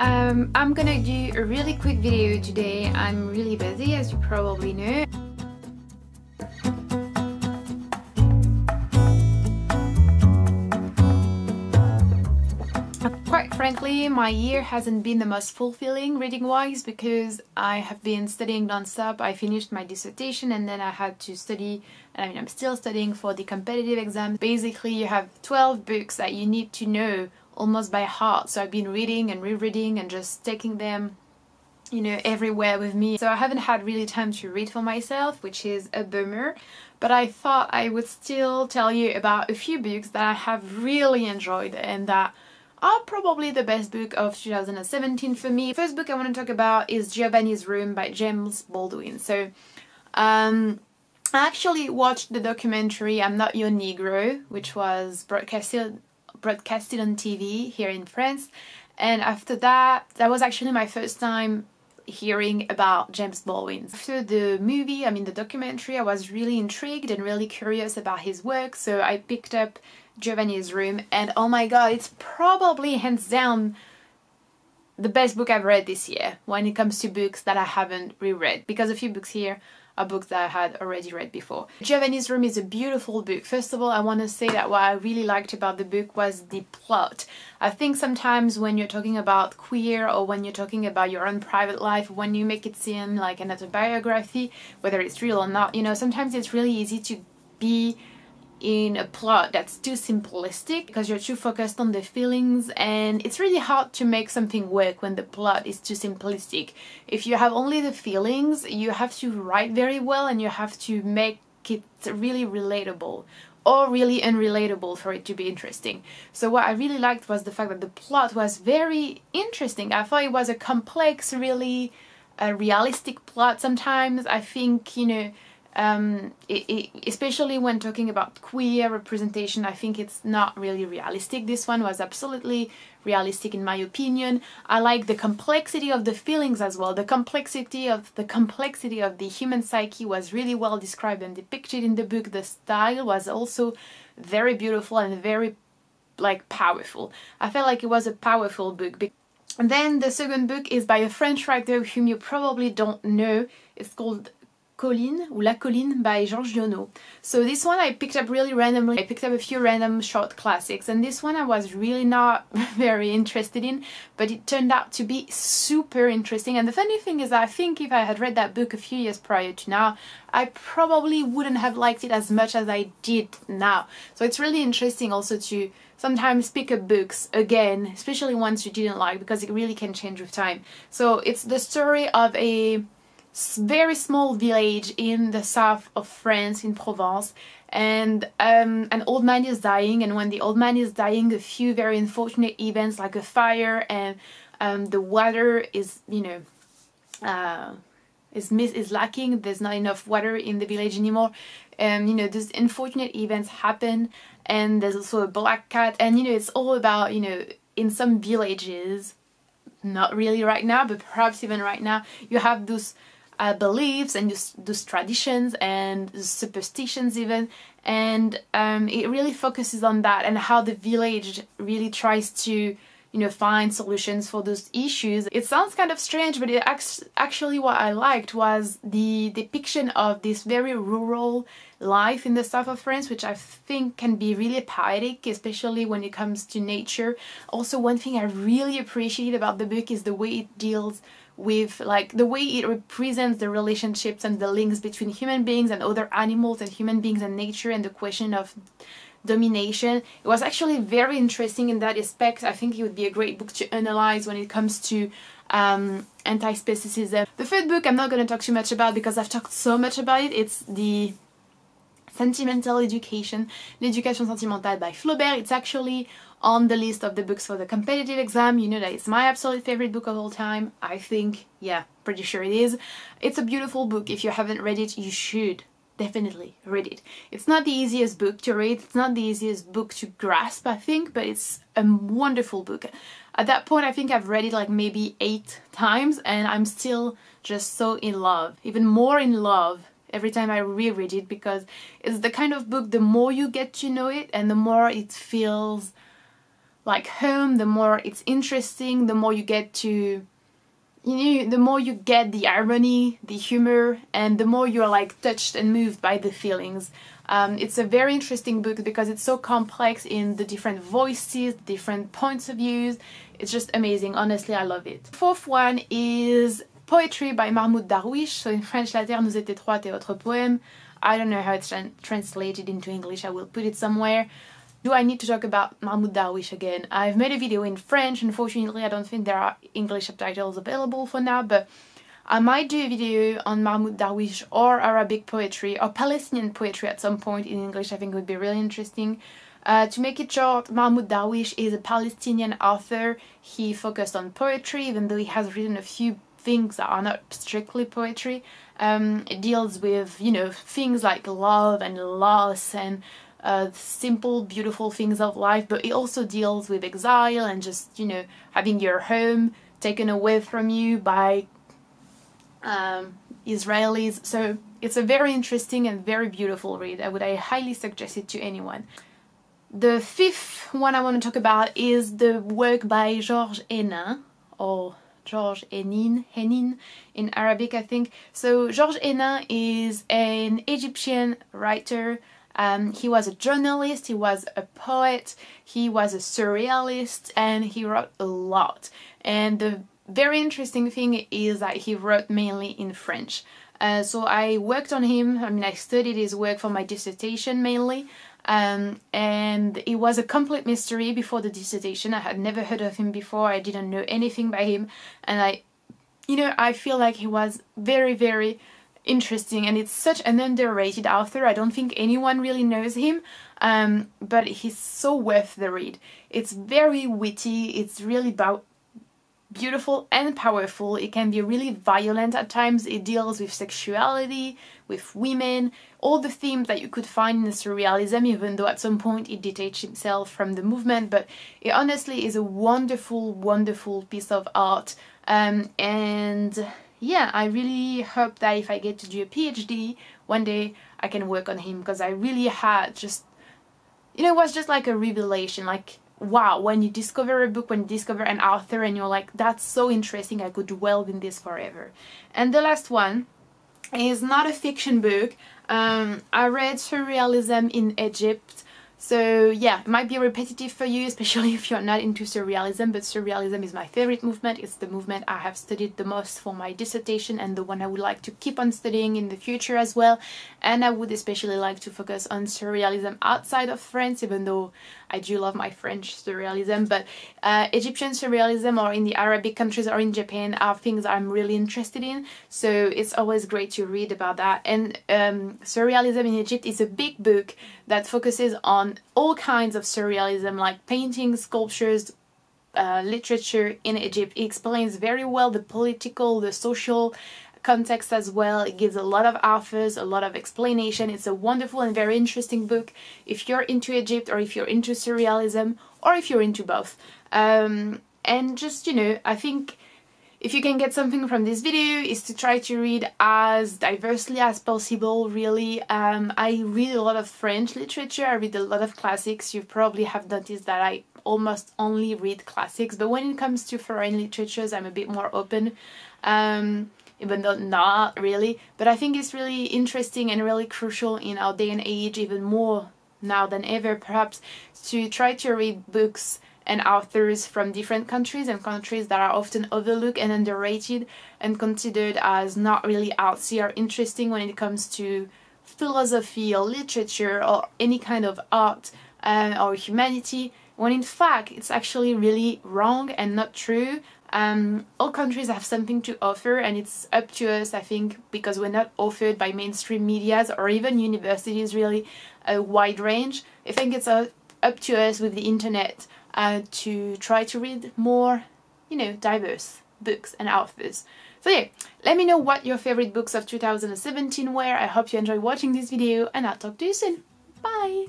I'm gonna do a really quick video today. I'm really busy, as you probably know. Quite frankly, my year hasn't been the most fulfilling reading-wise because I have been studying non-stop. I finished my dissertation and then I had to study, I'm still studying for the competitive exam. Basically, you have 12 books that you need to know almost by heart, so I've been reading and rereading and just taking them, everywhere with me. So I haven't had really time to read for myself, which is a bummer, but I thought I would still tell you about a few books that I have really enjoyed and that are probably the best book of 2017 for me. The first book I want to talk about is Giovannis Room by James Baldwin. So I actually watched the documentary I'm Not Your Negro, which was broadcasted on TV here in France, and after that was actually my first time hearing about James Baldwin. After the movie, the documentary, I was really intrigued and really curious about his work, so I picked up Giovannis Room, and oh my god, it's probably hands down the best book I've read this year when it comes to books that I haven't reread, because a few books here are books that I had already read before. Giovannis Room is a beautiful book. First of all, I want to say that what I really liked about the book was the plot. I think sometimes when you're talking about queer or when you're talking about your own private life, when you make it seem like an autobiography, whether it's real or not, sometimes it's really easy to be in a plot that's too simplistic because you're too focused on the feelings, and it's really hard to make something work when the plot is too simplistic. If you have only the feelings, you have to write very well and you have to make it really relatable or really unrelatable for it to be interesting. So what I really liked was the fact that the plot was very interesting. I thought it was a complex, really realistic plot. Sometimes I think, especially when talking about queer representation, I think it's not really realistic. This one was absolutely realistic in my opinion. I like the complexity of the feelings as well. The complexity of the human psyche was really well described and depicted in the book. The style was also very beautiful and very powerful. I felt like it was a powerful book. And then the second book is by a French writer whom you probably don't know. It's called Colline, ou La Colline by Georges Dionneau. So this one I picked up really randomly. I picked up a few random short classics, and this one I was really not very interested in, but it turned out to be super interesting. And the funny thing is that I think if I had read that book a few years prior to now, I probably wouldn't have liked it as much as I did now. So it's really interesting also to sometimes pick up books again, especially ones you didn't like, because it really can change with time. So it's the story of a very small village in the south of France, in Provence, and an old man is dying, and when the old man is dying, a few very unfortunate events like a fire and the water is lacking. There's not enough water in the village anymore, and these unfortunate events happen, and there's also a black cat, and it's all about, in some villages, not really right now, but perhaps even right now, you have those beliefs and those traditions and superstitions even, and it really focuses on that and how the village really tries to find solutions for those issues. It sounds kind of strange, but actually what I liked was the depiction of this very rural life in the south of France, which I think can be really poetic, especially when it comes to nature. Also, one thing I really appreciate about the book is the way it deals with the way it represents the relationships and the links between human beings and other animals and human beings and nature, and the question of domination. It was actually very interesting in that aspect. I think it would be a great book to analyze when it comes to anti-speciesism. The third book I'm not going to talk too much about because I've talked so much about it. It's the Sentimental Education, L'éducation sentimentale by Flaubert. It's actually on the list of the books for the competitive exam. You know that it's my absolute favorite book of all time. I think, yeah, pretty sure it is. It's a beautiful book. If you haven't read it, you should definitely read it. It's not the easiest book to read. It's not the easiest book to grasp, I think, but it's a wonderful book. At that point, I think I've read it like maybe 8 times, and I'm still just so in love, even more in love every time I reread it, because it's the kind of book, the more you get to know it and the more it feels like home, the more it's interesting, the more you get to, the more you get the irony, the humor, and the more you're like touched and moved by the feelings. It's a very interesting book because it's so complex in the different voices, different points of views. It's just amazing. Honestly, I love it. Fourth one is Poetry by Mahmoud Darwish. So in French, La Terre nous est étroite et autres poèmes. I don't know how it's translated into English. I will put it somewhere. Do I need to talk about Mahmoud Darwish again? I've made a video in French. Unfortunately, I don't think there are English subtitles available for now, but I might do a video on Mahmoud Darwish or Arabic poetry or Palestinian poetry at some point in English. I think it would be really interesting. To make it short, Mahmoud Darwish is a Palestinian author. He focused on poetry, even though he has written a few things that are not strictly poetry. It deals with, things like love and loss and simple, beautiful things of life, but it also deals with exile and just, having your home taken away from you by Israelis. So it's a very interesting and very beautiful read. I highly suggest it to anyone. The fifth one I want to talk about is the work by Georges Hénin, or Georges Hénin in Arabic, I think. So Georges Hénin is an Egyptian writer. He was a journalist, he was a poet, he was a surrealist, and he wrote a lot. And the very interesting thing is that he wrote mainly in French. So I worked on him, I studied his work for my dissertation mainly. And it was a complete mystery before the dissertation. I had never heard of him before, I didn't know anything by him. And I feel like he was very, very interesting, and it's such an underrated author. I don't think anyone really knows him, but he's so worth the read. It's very witty, it's really beautiful and powerful. It can be really violent at times. It deals with sexuality, with women, all the themes that you could find in surrealism, even though at some point it detached himself from the movement. But it honestly is a wonderful, wonderful piece of art. And yeah, I really hope that if I get to do a PhD one day, I can work on him, because I really had just, it was just like a revelation, like, wow, when you discover a book, when you discover an author, and you're like, that's so interesting, I could dwell in this forever. And the last one is not a fiction book. I read Surrealism in Egypt. So yeah, it might be repetitive for you, especially if you're not into surrealism, but surrealism is my favorite movement. It's the movement I have studied the most for my dissertation, and the one I would like to keep on studying in the future as well. And I would especially like to focus on surrealism outside of France, even though I do love my French surrealism. But Egyptian surrealism, or in the Arabic countries or in Japan, are things I'm really interested in. So it's always great to read about that. And Surrealism in Egypt is a big book that focuses on all kinds of surrealism, like paintings, sculptures, literature in Egypt. It explains very well the political, the social context as well. It gives a lot of authors, a lot of explanation. It's a wonderful and very interesting book if you're into Egypt, or if you're into surrealism, or if you're into both. And just, I think if you can get something from this video is to try to read as diversely as possible, really. I read a lot of French literature, I read a lot of classics. You probably have noticed that I almost only read classics, but when it comes to foreign literatures, I'm a bit more open, even though not really. But I think it's really interesting and really crucial in our day and age, even more now than ever perhaps, to try to read books and authors from different countries, and countries that are often overlooked and underrated and considered as not really artsy or interesting when it comes to philosophy or literature or any kind of art or humanity, when in fact it's actually really wrong and not true. All countries have something to offer, and it's up to us, I think, because we're not offered by mainstream medias or even universities really a wide range. I think it's up to us with the internet to try to read more, diverse books and authors. So yeah, let me know what your favorite books of 2017 were. I hope you enjoyed watching this video, and I'll talk to you soon. Bye!